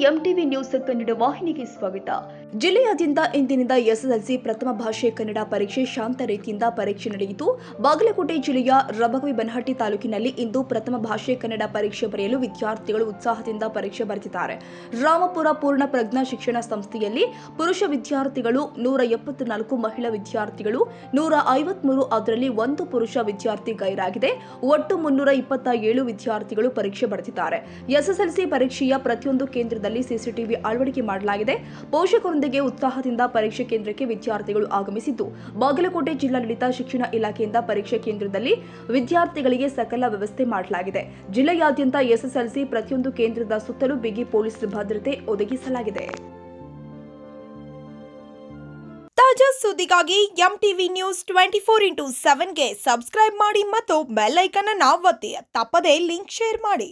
MTV news Kannada ವಾಹಿನಿಗೆ ಸ್ವಾಗತ. ಜಿಲ್ಲೆಯಾದ್ಯಂತ ಇಂದಿನಿಂದ ಎಸ್ಎಸ್ಎಲ್ಸಿ ಪ್ರಥಮ ಭಾಷೆ ಕನ್ನಡ ಪರೀಕ್ಷೆ ಶಾಂತ ರೀತಿಯಿಂದ ಪರೀಕ್ಷೆ ನಡೆಯಿತು. ಬಾಗಲಕೋಟೆ ಜಿಲ್ಲೆಯ ರಬಕವಿಬನಹಟ್ಟಿ ತಾಲೂಕಿನಲ್ಲಿ ಇಂದು ಪ್ರಥಮ ಭಾಷೆ ಕನ್ನಡ ಪರೀಕ್ಷೆ ಬರೆಯಲು ವಿದ್ಯಾರ್ಥಿಗಳು ಉತ್ಸಾಹದಿಂದ ಪರೀಕ್ಷೆ ಬರೆದಿದ್ದಾರೆ. ರಾಮಪುರ ಪೂರ್ಣ ಪ್ರಜ್ಞಾ ಶಿಕ್ಷಣ ಸಂಸ್ಥೆಯಲ್ಲಿ ಪುರುಷ ವಿದ್ಯಾರ್ಥಿಗಳು 174, ಮಹಿಳಾ ವಿದ್ಯಾರ್ಥಿಗಳು 153, ಅದರಲ್ಲಿ ಒಂದು ಪುರುಷ ವಿದ್ಯಾರ್ಥಿ ಗೈರಾಗಿದೆ. ಒಟ್ಟು 327 ವಿದ್ಯಾರ್ಥಿಗಳು ಪರೀಕ್ಷೆ ಬರೆದಿದ್ದಾರೆ. ಎಸ್ಎಸ್ಎಲ್ಸಿ ಪರೀಕ್ಷೆಯ ಪ್ರತಿಯೊಂದು ಕೇಂದ್ರದಲ್ಲಿ ಸಿಸಿಟಿವಿ ಅಳವಡಿಕೆ ಮಾಡಲಾಗಿದೆ. ಪೋಷಕರೊಂದಿಗೆ ಉತ್ಸಾಹದಿಂದ ಪರೀಕ್ಷೆ ಕೇಂದ್ರಕ್ಕೆ ವಿದ್ಯಾರ್ಥಿಗಳು ಆಗಮಿಸಿದ್ದು, ಬಾಗಲಕೋಟೆ ಜಿಲ್ಲಾಡಳಿತ ಶಿಕ್ಷಣ ಇಲಾಖೆಯಿಂದ ಪರೀಕ್ಷೆ ಕೇಂದ್ರದಲ್ಲಿ ವಿದ್ಯಾರ್ಥಿಗಳಿಗೆ ಸಕಲ ವ್ಯವಸ್ಥೆ ಮಾಡಲಾಗಿದೆ. ಜಿಲ್ಲೆಯಾದ್ಯಂತ ಎಸ್ಎಸ್ಎಲ್ಸಿ ಪ್ರತಿಯೊಂದು ಕೇಂದ್ರದ ಸುತ್ತಲೂ ಬಿಗಿ ಪೊಲೀಸ್ ಭದ್ರತೆ ಒದಗಿಸಲಾಗಿದೆ. ತಾಜಾ ಸುದ್ದಿಗಾಗಿ ಎಂಟಿವಿ ನ್ಯೂಸ್ 24x7ಗೆ ಸಬ್ಸ್ಕ್ರೈಬ್ ಮಾಡಿ ಮತ್ತು ಬೆಲ್ ಐಕಾನ್ ಅನ್ನು ಒತ್ತಿ. ತಪ್ಪದೇ ಲಿಂಕ್ ಶೇರ್ ಮಾಡಿ.